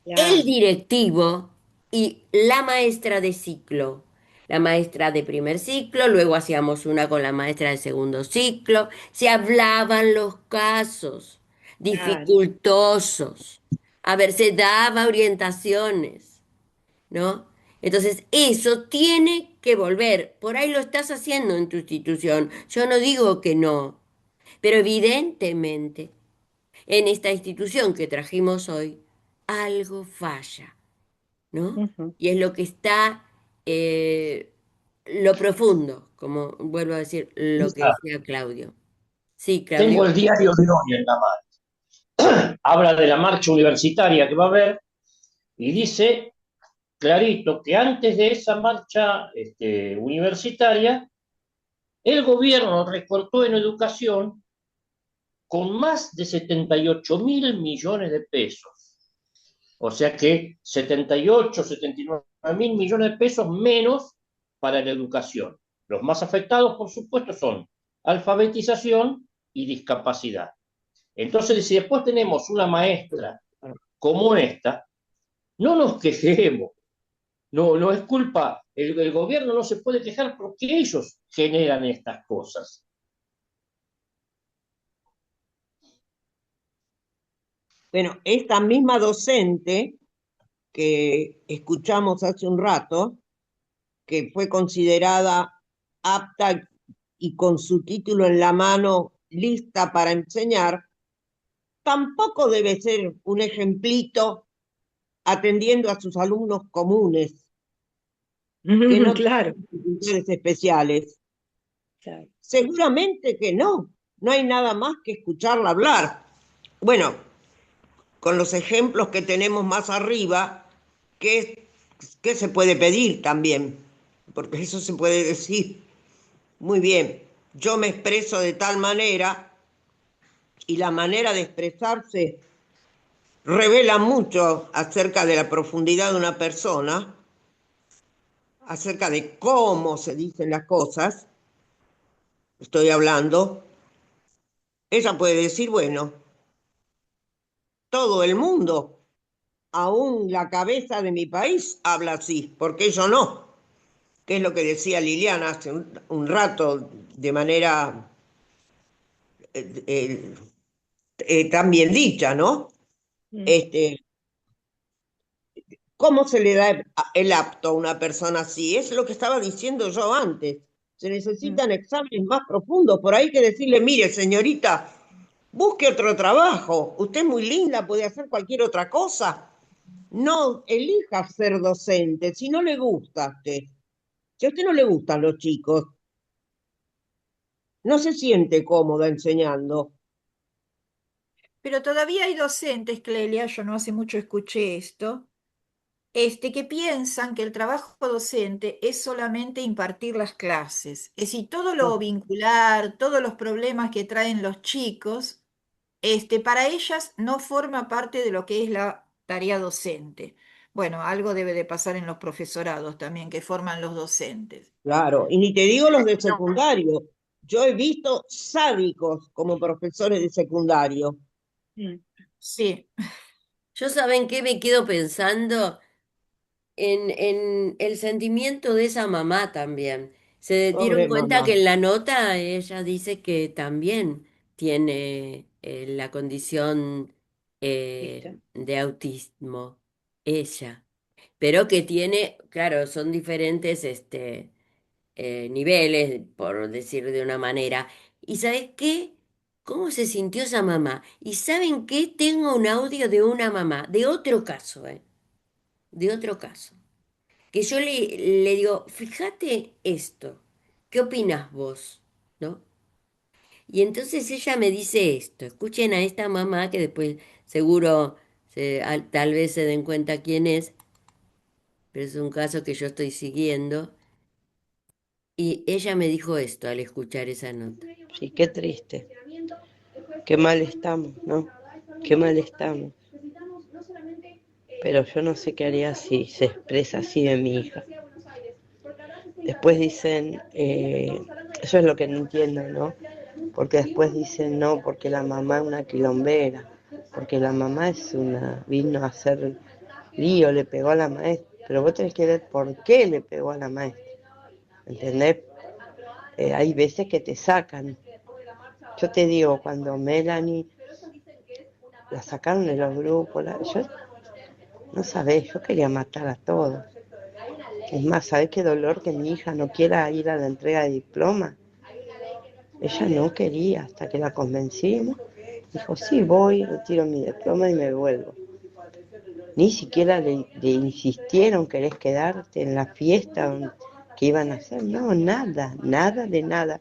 el Claro, directivo y la maestra de ciclo. La maestra de primer ciclo, luego hacíamos una con la maestra de segundo ciclo, se hablaban los casos claro. dificultosos, a ver, se daba orientaciones, ¿no? Entonces, eso tiene que volver. Por ahí lo estás haciendo en tu institución. Yo no digo que no, pero evidentemente en esta institución que trajimos hoy, algo falla, ¿no? Ujú. Y es lo que está, lo profundo, como vuelvo a decir, lo que Lisa, decía Claudio. Sí, tengo Claudio. el diario de hoy en la mano. Habla de la marcha universitaria que va a haber y dice clarito que antes de esa marcha universitaria, el gobierno recortó en educación con más de 78.000 millones de pesos. O sea que 78, 79.000 millones de pesos menos para la educación. Los más afectados, por supuesto, son alfabetización y discapacidad. Entonces, si después tenemos una maestra como esta, no nos quejemos. No, no es culpa, el gobierno no se puede quejar porque ellos generan estas cosas. Bueno, esta misma docente que escuchamos hace un rato, que fue considerada apta y con su título en la mano lista para enseñar, tampoco debe ser un ejemplito atendiendo a sus alumnos comunes que no Claro. tienen dificultades especiales. Claro. Seguramente que no, no hay nada más que escucharla hablar. Bueno, con los ejemplos que tenemos más arriba, ¿qué se puede pedir también? Porque eso se puede decir. Muy bien, yo me expreso de tal manera y la manera de expresarse revela mucho acerca de la profundidad de una persona, acerca de cómo se dicen las cosas. Estoy hablando. Ella puede decir, bueno, todo el mundo, aún la cabeza de mi país, habla así, porque yo no, que es lo que decía Liliana hace un rato de manera eh, tan bien dicha, ¿no? Mm, Este, ¿Cómo se le da el apto a una persona así? Es lo que estaba diciendo yo antes. Se mm. necesitan exámenes más profundos. Por ahí que decirle, mire, señorita, busque otro trabajo. Usted es muy linda, puede hacer cualquier otra cosa. No elija ser docente si no le gusta a usted. Si a usted no le gustan los chicos, no se siente cómoda enseñando. Pero todavía hay docentes, Clelia, yo no hace mucho escuché esto, que piensan que el trabajo docente es solamente impartir las clases. Es decir, todo lo No, vincular, todos los problemas que traen los chicos, para ellas no forma parte de lo que es la tarea docente. Bueno, algo debe de pasar en los profesorados también que forman los docentes. claro, y ni te digo los de secundario. Yo he visto sádicos como profesores de secundario. Mm. Sí. Yo saben qué me quedo pensando en el sentimiento de esa mamá también. Se dieron Pobre cuenta mamá. que en la nota ella dice que también tiene la condición ¿Viste? de autismo, ella, pero que tiene, claro, son diferentes niveles, por decir de una manera. ¿Y sabes qué? ¿Cómo se sintió esa mamá? ¿Y saben qué? Tengo un audio de una mamá, de otro caso, ¿eh? De otro caso que yo le digo, fíjate esto, ¿qué opinas vos? ¿No? Y entonces ella me dice esto, escuchen a esta mamá que después seguro tal vez se den cuenta quién es, pero es un caso que yo estoy siguiendo, y ella me dijo esto al escuchar esa nota. Sí, qué triste. Qué mal estamos, ¿no? Qué mal estamos. Pero yo no sé qué haría si se expresa así de mi hija. Después dicen, eso es lo que no entiendo, ¿no? porque después dicen no, porque la mamá es una quilombera, porque la mamá vino a hacer lío, le pegó a la maestra, pero vos tenés que ver por qué le pegó a la maestra, ¿entendés? Hay veces que te sacan. Yo te digo, cuando Melanie la sacaron de los grupos, yo no sabés, yo quería matar a todos. Es más, ¿sabés qué dolor que mi hija no quiera ir a la entrega de diploma? Ella no quería, hasta que la convencimos. Dijo, sí, voy, retiro mi diploma y me vuelvo. Ni siquiera le insistieron, ¿querés quedarte en la fiesta que iban a hacer? No, nada, nada de nada.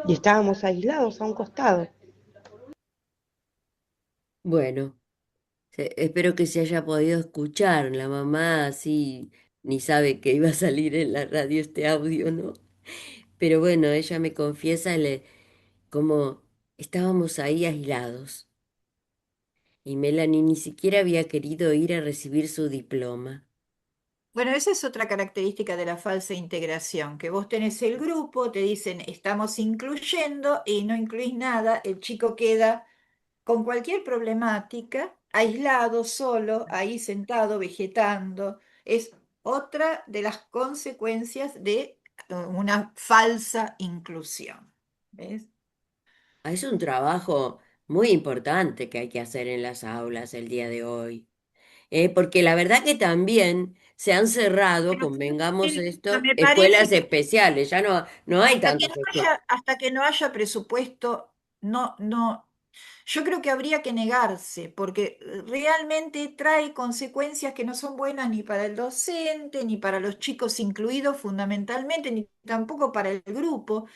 Y estábamos aislados a un costado. Bueno, espero que se haya podido escuchar. La mamá así ni sabe que iba a salir en la radio este audio, ¿no? Pero bueno, ella me confiesa como estábamos ahí aislados y Melanie ni siquiera había querido ir a recibir su diploma. Bueno, esa es otra característica de la falsa integración, que vos tenés el grupo, te dicen estamos incluyendo y no incluís nada, el chico queda con cualquier problemática, aislado, solo, ahí sentado, vegetando. Es otra de las consecuencias de una falsa inclusión. ¿Ves? Es un trabajo muy importante que hay que hacer en las aulas el día de hoy. Porque la verdad que también se han cerrado, Pero convengamos esto, me escuelas parece que especiales, ya no hay hasta que tantas no escuelas. haya, hasta que no haya presupuesto, no, yo creo que habría que negarse, porque realmente trae consecuencias que no son buenas ni para el docente, ni para los chicos incluidos fundamentalmente, ni tampoco para el grupo.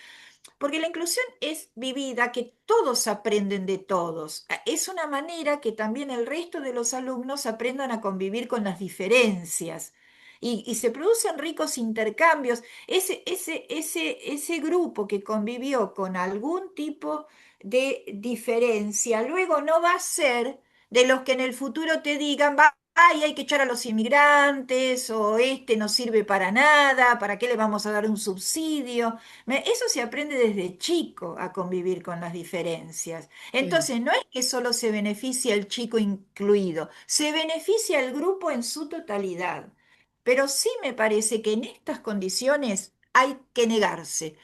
Porque la inclusión es vivida, que todos aprenden de todos. Es una manera que también el resto de los alumnos aprendan a convivir con las diferencias. Y se producen ricos intercambios. Ese grupo que convivió con algún tipo de diferencia, luego no va a ser de los que en el futuro te digan, ay, hay que echar a los inmigrantes, o este no sirve para nada, ¿para qué le vamos a dar un subsidio? Eso se aprende desde chico a convivir con las diferencias. Sí. Entonces, no es que solo se beneficia el chico incluido, se beneficia el grupo en su totalidad. Pero sí me parece que en estas condiciones hay que negarse.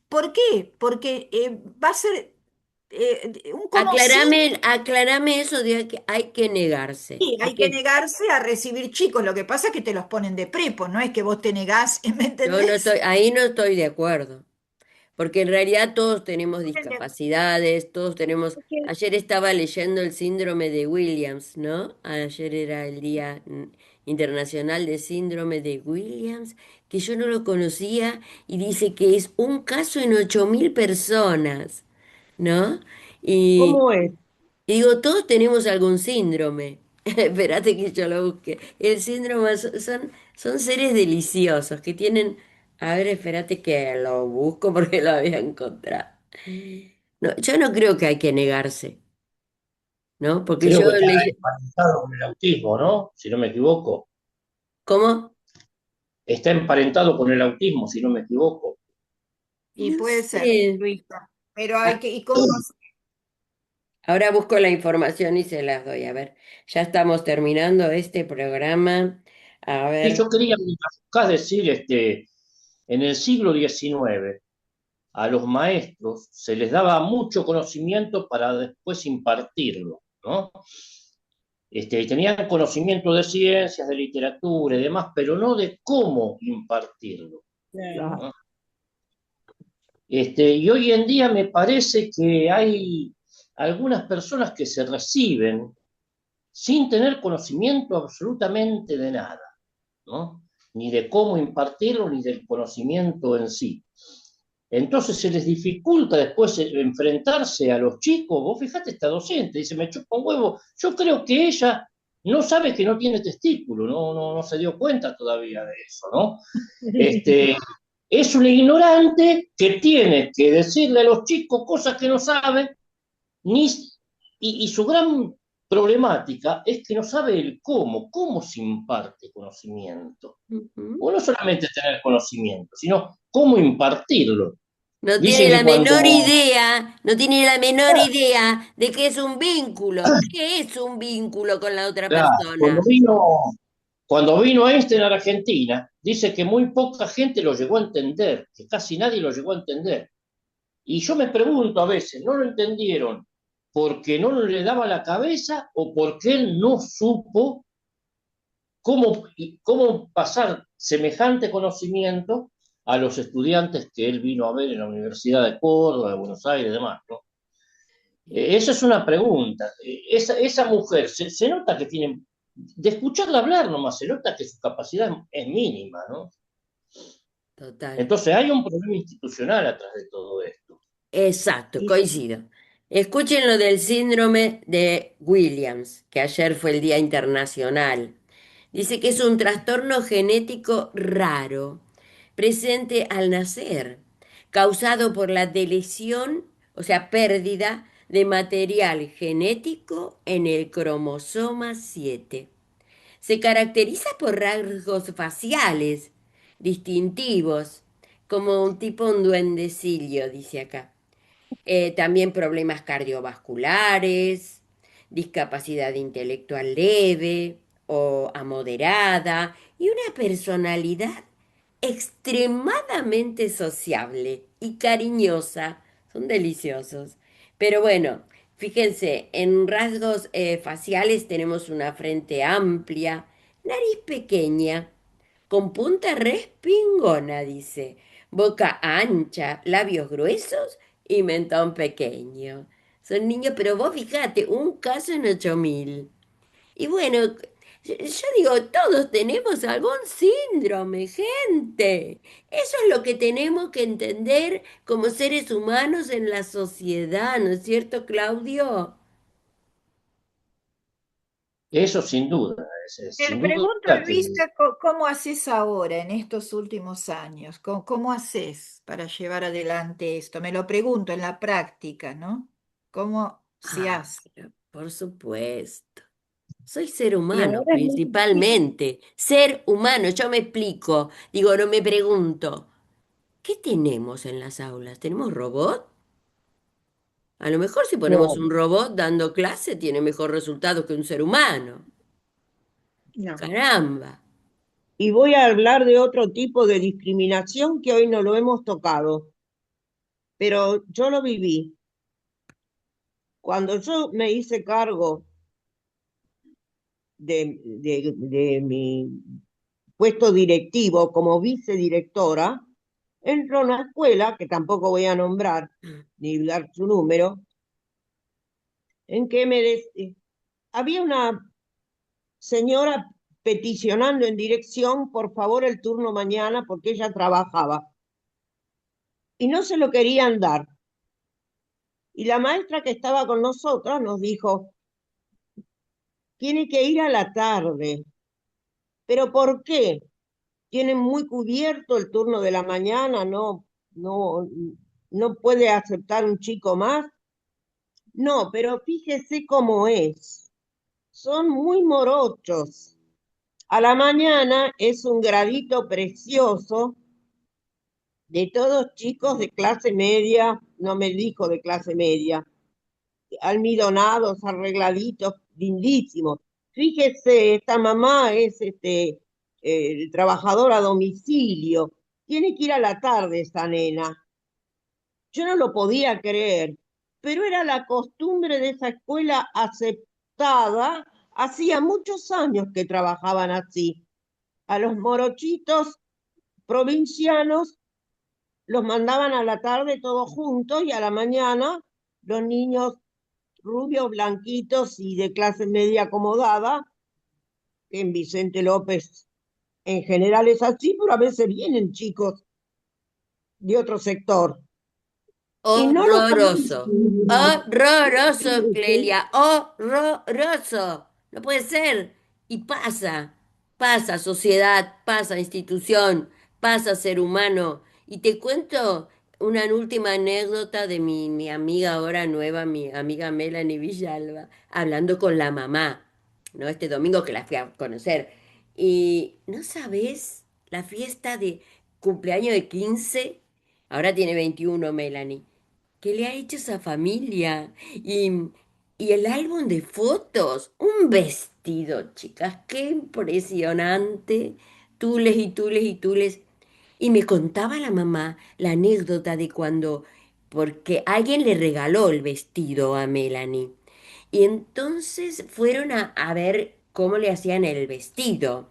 ¿Por qué? Porque va a ser un como si Aclarame eso de que hay que negarse. hay que negarse a recibir chicos. Lo que pasa es que te los ponen de prepo, no es que vos te negás, ¿me Yo no entendés? estoy, ahí no estoy de acuerdo. Porque en realidad todos tenemos discapacidades, todos tenemos... Ayer estaba leyendo el síndrome de Williams, ¿no? Ayer era el Día Internacional de Síndrome de Williams, que yo no lo conocía y dice que es un caso en 8.000 personas, ¿no? Y, ¿Cómo es? y digo, todos tenemos algún síndrome. Espérate que yo lo busque. El síndrome son seres deliciosos que tienen... A ver, espérate que lo busco porque lo había encontrado. No, yo no creo que hay que negarse, ¿no? Porque Creo yo que está le... emparentado con el autismo, ¿no? Si no me equivoco. ¿Cómo? Está emparentado con el autismo, si no me equivoco. Y No puede ser, sé. Luisa, pero hay Ah, que, ¿y cómo hacer? ahora busco la información y se las doy. A ver, ya estamos terminando este programa. A Sí, ver, yo quería, mientras buscás decir, en el siglo XIX, a los maestros se les daba mucho conocimiento para después impartirlo, ¿no? Tenían conocimiento de ciencias, de literatura y demás, pero no de cómo impartirlo, Claro. ¿no? Y hoy en día me parece que hay algunas personas que se reciben sin tener conocimiento absolutamente de nada, ¿no? Ni de cómo impartirlo, ni del conocimiento en sí. Entonces se les dificulta después enfrentarse a los chicos. Vos fijate, esta docente dice, me chupa un huevo. Yo creo que ella no sabe que no tiene testículo, no se dio cuenta todavía de eso, ¿no? Es una ignorante que tiene que decirle a los chicos cosas que no saben, ni, y su gran problemática es que no sabe el cómo se imparte conocimiento. ujú. O no solamente tener conocimiento, sino cómo impartirlo. No tiene Dicen la que cuando, menor idea, no tiene la menor idea de qué es un vínculo. ¿Qué es un vínculo con la otra claro, persona? cuando vino Einstein a la Argentina, dice que muy poca gente lo llegó a entender, que casi nadie lo llegó a entender. Y yo me pregunto a veces, ¿no lo entendieron porque no le daba la cabeza o porque él no supo cómo pasar semejante conocimiento a los estudiantes que él vino a ver en la Universidad de Córdoba, de Buenos Aires y demás, ¿no? Esa es una pregunta. Esa mujer, se nota que tiene, de escucharla hablar nomás, se nota que su capacidad es mínima, ¿no? Total. Entonces hay un problema institucional atrás de todo esto. Exacto, Y coincido. Escuchen lo del síndrome de Williams, que ayer fue el Día Internacional. Dice que es un trastorno genético raro, presente al nacer, causado por la deleción, o sea, pérdida de material genético en el cromosoma 7. Se caracteriza por rasgos faciales distintivos, como un tipo un duendecillo, dice acá. También problemas cardiovasculares, discapacidad intelectual leve o a moderada y una personalidad extremadamente sociable y cariñosa. Son deliciosos. Pero bueno, fíjense, en rasgos faciales tenemos una frente amplia, nariz pequeña, con punta respingona, dice, boca ancha, labios gruesos y mentón pequeño. Son niños, pero vos fíjate, un caso en 8.000. Y bueno, yo digo, todos tenemos algún síndrome, gente. Eso es lo que tenemos que entender como seres humanos en la sociedad, ¿no es cierto, Claudio? Eso sin duda, Te sin pregunto, duda que Luisa, ¿cómo haces ahora en estos últimos años? ¿Cómo haces para llevar adelante esto? Me lo pregunto en la práctica, ¿no? ¿Cómo se Ah, hace? pero por supuesto. Soy ser Y humano, ahora es muy difícil. principalmente. Ser humano, yo me explico. Digo, no me pregunto, ¿qué tenemos en las aulas? ¿Tenemos robot? A lo mejor si ponemos no. un robot dando clase tiene mejor resultado que un ser humano. No. Caramba. Y voy a hablar de otro tipo de discriminación que hoy no lo hemos tocado, pero yo lo viví. Cuando yo me hice cargo de mi puesto directivo como vicedirectora, entro a una escuela, que tampoco voy a nombrar ni dar su número, en que había una señora peticionando en dirección, por favor, el turno mañana, porque ella trabajaba. Y no se lo querían dar. Y la maestra que estaba con nosotros nos dijo, tiene que ir a la tarde. ¿Pero por qué? ¿Tienen muy cubierto el turno de la mañana? No, no puede aceptar un chico más. No, pero fíjese cómo es. Son muy morochos. A la mañana es un gradito precioso de todos chicos de clase media, no me dijo de clase media, almidonados, arregladitos, lindísimos. Fíjese, esta mamá es trabajadora a domicilio, tiene que ir a la tarde esa nena. Yo no lo podía creer, pero era la costumbre de esa escuela aceptada. Hacía muchos años que trabajaban así. A los morochitos provincianos los mandaban a la tarde todos juntos y a la mañana los niños rubios, blanquitos y de clase media acomodada, que en Vicente López en general es así, pero a veces vienen chicos de otro sector. Y no lo podemos. Horroroso. Horroroso, Clelia. Horroroso. No puede ser. Y pasa. Pasa sociedad, pasa institución, pasa ser humano. Y te cuento una última anécdota de mi amiga ahora nueva, mi amiga Melanie Villalba, hablando con la mamá, ¿no? Este domingo que la fui a conocer. Y, ¿no sabes? La fiesta de cumpleaños de 15. ahora tiene 21 Melanie, que le ha hecho esa familia. Y, y el álbum de fotos, un vestido, chicas, qué impresionante. Tules y tules y tules. Y me contaba la mamá la anécdota de cuando, porque alguien le regaló el vestido a Melanie. Y entonces fueron a ver cómo le hacían el vestido.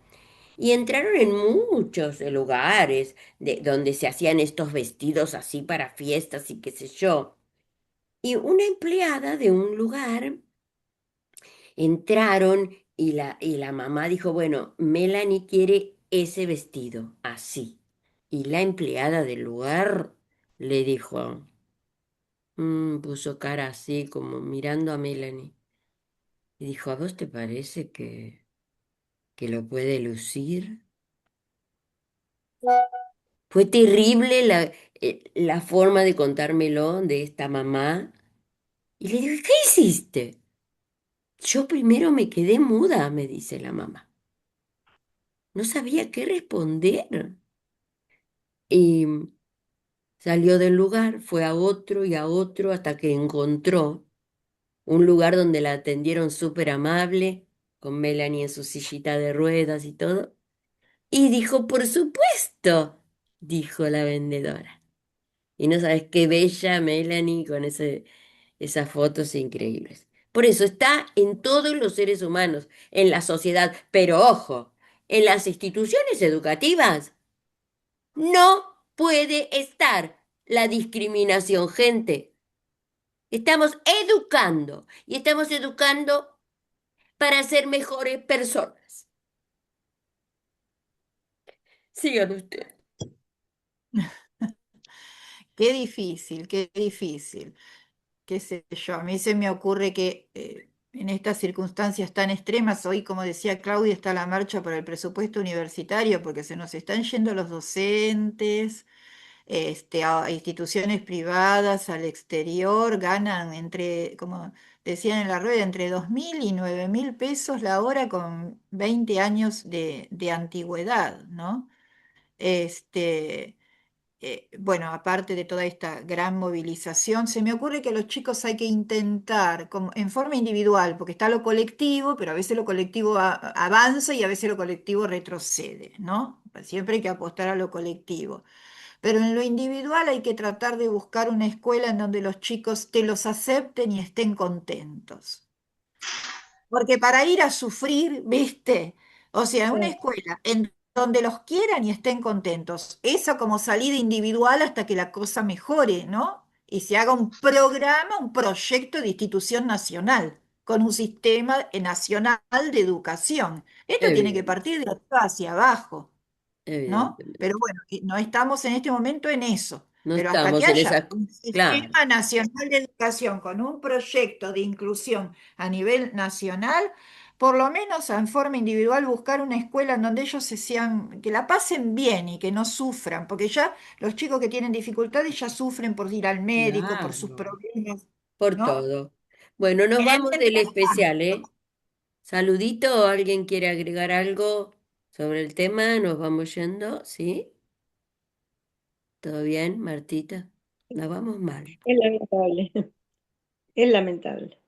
Y entraron en muchos lugares donde se hacían estos vestidos así para fiestas y qué sé yo. Y una empleada de un lugar entraron y la mamá dijo, bueno, Melanie quiere ese vestido, así. Y la empleada del lugar le dijo, puso cara así como mirando a Melanie. Y dijo, ¿a vos te parece que lo puede lucir? Fue terrible la forma de contármelo de esta mamá. Y le digo, ¿qué hiciste? Yo primero me quedé muda, me dice la mamá. No sabía qué responder. Y salió del lugar, fue a otro y a otro hasta que encontró un lugar donde la atendieron súper amable, con Melanie en su sillita de ruedas y todo. Y dijo, por supuesto, dijo la vendedora. Y no sabes qué bella Melanie con esas fotos increíbles. Por eso está en todos los seres humanos, en la sociedad, pero ojo, en las instituciones educativas no puede estar la discriminación, gente. Estamos educando y estamos educando para ser mejores personas. Sigan ustedes. Qué difícil, qué difícil. Qué sé yo, a mí se me ocurre que en estas circunstancias tan extremas, hoy, como decía Claudia, está la marcha por el presupuesto universitario, porque se nos están yendo los docentes, a instituciones privadas, al exterior, ganan entre, como decían en la rueda, entre 2.000 y 9.000 pesos la hora con 20 años de antigüedad, ¿no? Este, bueno, aparte de toda esta gran movilización, se me ocurre que a los chicos hay que intentar, como, en forma individual, porque está lo colectivo, pero a veces lo colectivo avanza y a veces lo colectivo retrocede, ¿no? Siempre hay que apostar a lo colectivo. Pero en lo individual hay que tratar de buscar una escuela en donde los chicos te los acepten y estén contentos. Porque para ir a sufrir, ¿viste? O sea, una escuela en donde los quieran y estén contentos. Eso como salida individual hasta que la cosa mejore, ¿no? Y se haga un programa, un proyecto de institución nacional, con un sistema nacional de educación. Esto tiene que Evidente, partir de arriba hacia abajo, ¿no? evidentemente. Pero bueno, no estamos en este momento en eso. No Pero hasta que estamos en haya esa... un Claro, sistema nacional de educación con un proyecto de inclusión a nivel nacional, por lo menos en forma individual buscar una escuela en donde ellos se sean, que la pasen bien y que no sufran, porque ya los chicos que tienen dificultades ya sufren por ir al médico, por sus claro, problemas, por ¿no? todo. Bueno, nos En el vamos del mientras especial, tanto, ¿eh? Saludito, ¿alguien quiere agregar algo sobre el tema? Nos vamos yendo, ¿sí? ¿Todo bien, Martita? Nos vamos mal. Es lamentable, es lamentable.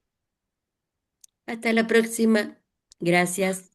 Hasta la próxima. Gracias.